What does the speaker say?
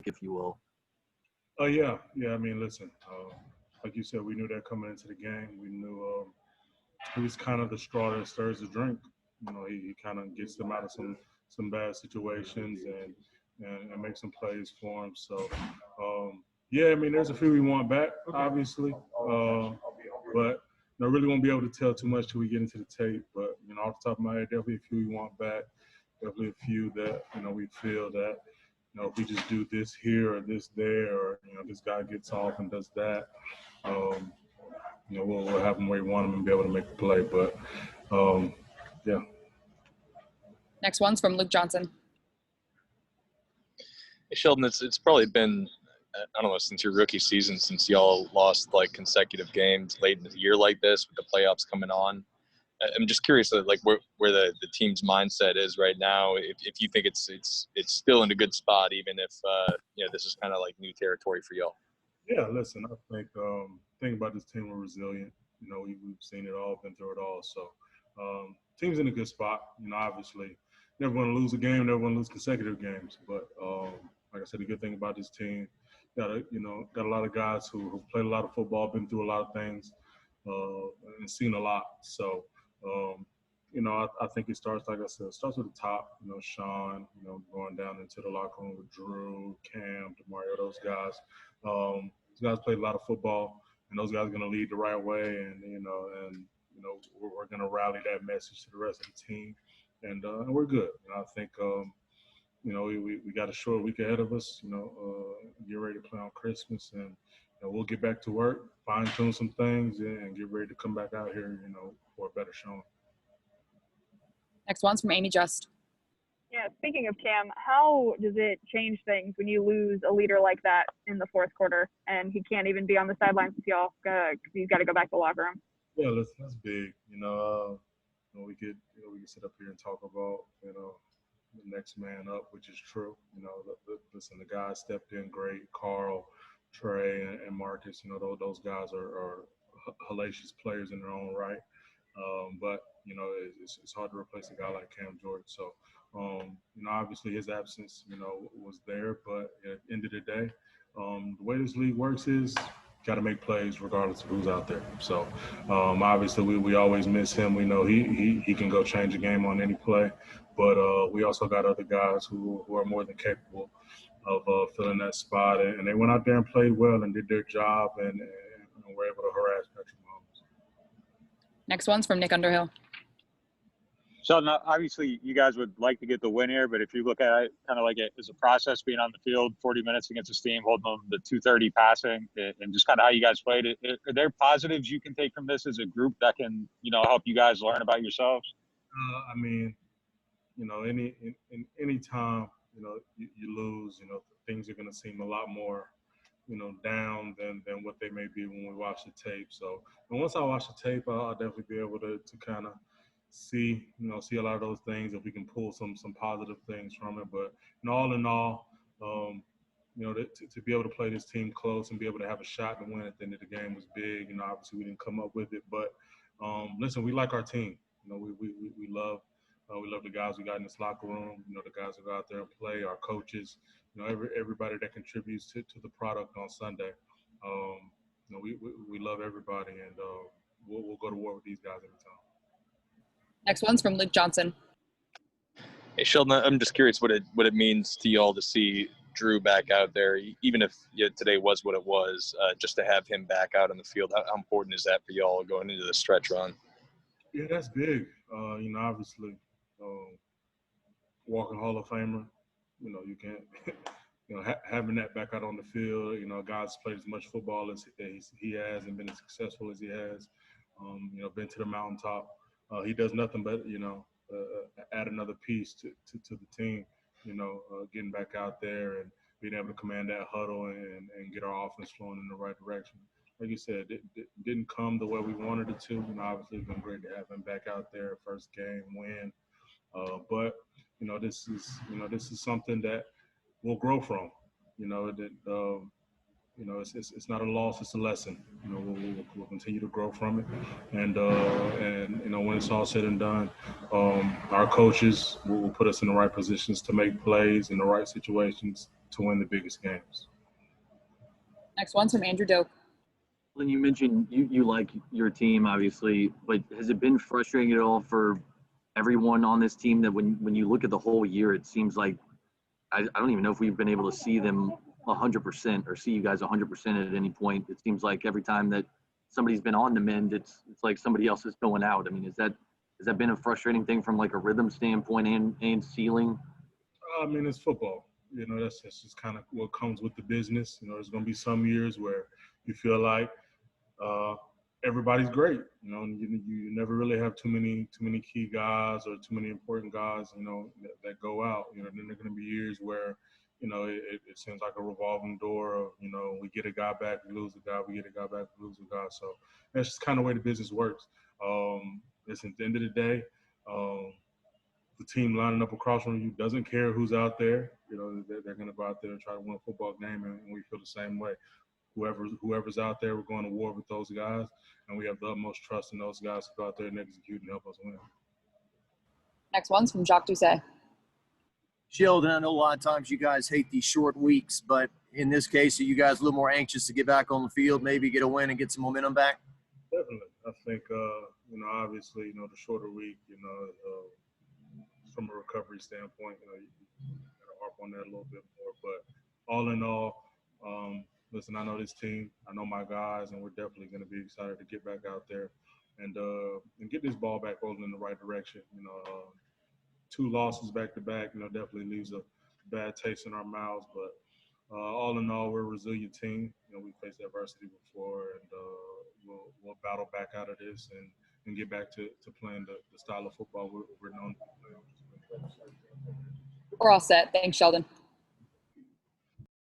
if you will? Yeah. I mean, listen, like you said, we knew that coming into the game. We knew he was kind of the straw that stirs the drink. He kind of gets them out of some bad situations and makes some plays for them. So, yeah, I mean, there's a few we want back, obviously, but I really won't be able to tell too much till we get into the tape. But off the top of my head, definitely a few we want back. Definitely a few that we feel that if we just do this here or this there, or this guy gets off and does that, we'll have him where we want him and be able to make the play. But yeah. Next one's from Luke Johnson. Hey, Sheldon, it's probably been, I don't know, since your rookie season, since y'all lost like consecutive games late in the year like this with the playoffs coming on. I'm just curious, like where the team's mindset is right now. If you think it's still in a good spot, even if this is kind of like new territory for y'all. Yeah, listen, I think thing about this team, we're resilient. We've seen it all, been through it all. So team's in a good spot. Obviously, never want to lose a game, never want to lose consecutive games. But like I said, the good thing about this team, got a lot of guys who've played a lot of football, been through a lot of things, and seen a lot. So. I think it starts, like I said, it starts with the top. Sean, going down into the locker room with Drew, Cam, DeMario, those guys. Those guys played a lot of football, and those guys are going to lead the right way. And we're going to rally that message to the rest of the team, and we're good. I think we got a short week ahead of us. Get ready to play on Christmas, and we'll get back to work, fine tune some things, and get ready to come back out here, for a better showing. Next one's from Amy Just. Yeah, speaking of Cam, how does it change things when you lose a leader like that in the fourth quarter and he can't even be on the sidelines with y'all because he's got to go back to the locker room? Yeah, listen, that's big. We could sit up here and talk about the next man up, which is true. Listen, the guys stepped in great. Carl, Trey, and Marcus. Those guys are hellacious players in their own right. But it's hard to replace a guy like Cam Jordan. So obviously his absence was there, but at the end of the day, the way this league works is got to make plays regardless of who's out there. So obviously we always miss him. We know he can go change a game on any play, but we also got other guys who are more than capable of filling that spot, and they went out there and played well and did their job and were able to harass Patrick Mahomes. Next one's from Nick Underhill. Sheldon, obviously you guys would like to get the win here, but if you look at it kind of like it as a process, being on the field 40 minutes against this team, holding them to 230 passing, and just kind of how you guys played it, are there positives you can take from this as a group that can, help you guys learn about yourselves? I mean, any time, you lose, things are going to seem a lot more, down than what they may be when we watch the tape. So once I watch the tape, I'll definitely be able to kind of see a lot of those things, if we can pull some positive things from it. But all in all, to be able to play this team close and be able to have a shot to win at the end of the game was big. Obviously we didn't come up with it, but listen, we like our team. We love the guys we got in this locker room. The guys who go out there and play, our coaches. Everybody that contributes to the product on Sunday. We love everybody, and we'll go to war with these guys every time. Next one's from Luke Johnson. Hey, Sheldon, I'm just curious what it means to y'all to see Drew back out there, even if today was what it was, just to have him back out on the field. How important is that for y'all going into the stretch run? Yeah, that's big. Obviously, walking Hall of Famer, you can't, having that back out on the field, guys played as much football as he has and been as successful as he has, been to the mountaintop. He does nothing but, add another piece to the team, getting back out there and being able to command that huddle and get our offense flowing in the right direction. Like you said, it didn't come the way we wanted it to. Obviously, it's been great to have him back out there, first game win. But this is something that we'll grow from. It's not a loss; it's a lesson. We'll continue to grow from it, and when it's all said and done, our coaches will put us in the right positions to make plays in the right situations to win the biggest games. Next one's from Andrew Doak. When you mentioned you like your team, obviously, but has it been frustrating at all for everyone on this team that when you look at the whole year, it seems like I don't even know if we've been able to see them 100% or see you guys 100% at any point. It seems like every time that somebody's been on the mend, it's like somebody else is going out. I mean, has that been a frustrating thing from like a rhythm standpoint and ceiling? I mean, it's football. You know, that's just kind of what comes with the business. You know, there's going to be some years where you feel like everybody's great. You know, and you never really have too many key guys or too many important guys. You know, that go out. You know, then there are going to be years where, you know, it seems like a revolving door of, you know, we get a guy back, we lose a guy, we get a guy back, we lose a guy. So that's just kind of the way the business works. Listen, at the end of the day, the team lining up across from you doesn't care who's out there. You know, they're going to go out there and try to win a football game, and we feel the same way. Whoever's out there, we're going to war with those guys, and we have the utmost trust in those guys to go out there and execute and help us win. Next one's from Jacques Doucet. Sheldon, I know a lot of times you guys hate these short weeks, but in this case, are you guys a little more anxious to get back on the field, maybe get a win and get some momentum back? Definitely. I think, you know, obviously, you know, the shorter week, you know, from a recovery standpoint, you know, you got to harp on that a little bit more. But all in all, listen, I know this team, I know my guys, and we're definitely going to be excited to get back out there and get this ball back rolling in the right direction. You know, 2 losses back to back, you know, definitely leaves a bad taste in our mouths. But all in all, we're a resilient team. You know, we faced adversity before, and we'll battle back out of this and get back to playing the style of football we're known to play. We're all set. Thanks, Sheldon.